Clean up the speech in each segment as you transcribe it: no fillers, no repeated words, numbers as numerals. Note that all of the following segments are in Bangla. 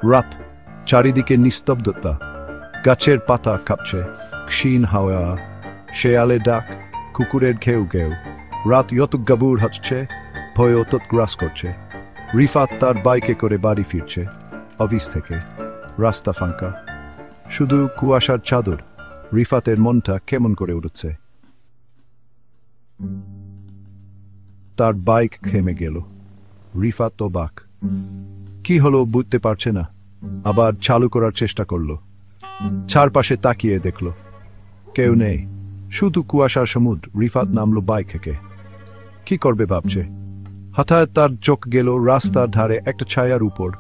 রাত, চারিদিকে নিস্তব্ধতা, গাছের পাতা কাঁপছে, ক্ষীণ হাওয়া, শেয়ালে ডাক, কুকুরের ঘেউ ঘেউ। রাত যত গভীর হচ্ছে, ভয় তত গ্রাস করছে। রিফাত তার বাইকে করে বাড়ি ফিরছে অফিস থেকে। রাস্তা ফাঁকা, শুধু কুয়াশার চাদর। রিফাতের মনটা কেমন করে উঠছে। তার বাইক থেমে গেল। রিফাত অবাক। কি হলো বুঝতে পারছে না। আবার চালু করার চেষ্টা করলো। চারপাশে তাকিয়ে দেখল কেউ নেই, শুধু কুয়াশার সমুদ্র। রিফাত নামলো বাইক থেকে। কি করবে ভাবছে। হঠাৎ তার চোখ গেল রাস্তার ধারে একটা ছায়ার উপর।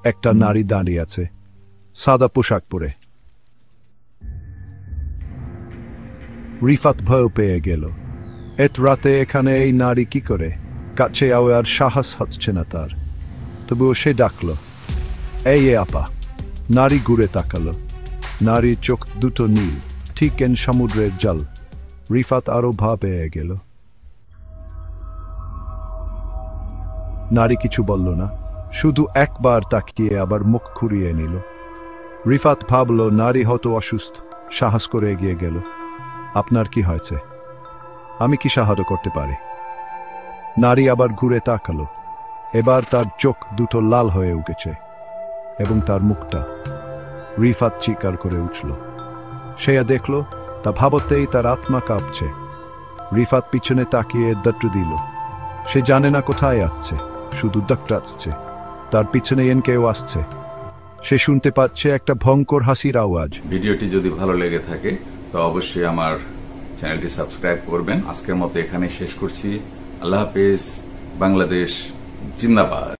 একটা নারী দাঁড়িয়ে আছে, সাদা পোশাক পরে। রিফাত ভয় পেয়ে গেল। এত রাতে এখানে এই নারী কি করে? কাছে আর সাহস হচ্ছে না তার। তবুও সে ডাকল, এই আপা। নারী ঘুরে তাকালো। নারীর চোখ দুটো নীল, ঠিক এন সমুদ্রের জল। রিফাত আরো ভয় পেয়ে গেল। নারী কিছু বলল না, শুধু একবার তাকিয়ে আবার মুখ ঘুরিয়ে নিল। রিফাত ভাবল নারী হয়তো অসুস্থ। সাহস করে এগিয়ে গেল। আপনার কি হয়েছে? আমি কি সাহায্য করতে পারি? নারী আবার ঘুরে তাকালো। এবার তার চোখ দুটো লাল হয়ে উঠেছে এবং তার মুখটা। রিফাত চিৎকার করে উঠল। সে দেখল তা ভাবতেই তার আত্মা কাঁপছে। রিফাত পিছনে তাকিয়ে দট্টু দিল। সে জানে না কোথায় আসছে, শুধু দকটাচ্ছে। তার পিছনে কেউ আসছে। সে শুনতে পাচ্ছে একটা ভয়ঙ্কর হাসির আওয়াজ। ভিডিওটি যদি ভালো লেগে থাকে তো অবশ্যই আমার চ্যানেলটি সাবস্ক্রাইব করবেন। আজকের মতো এখানে শেষ করছি। আল্লাহ হাফেজ। বাংলাদেশ জিন্দাবাদ।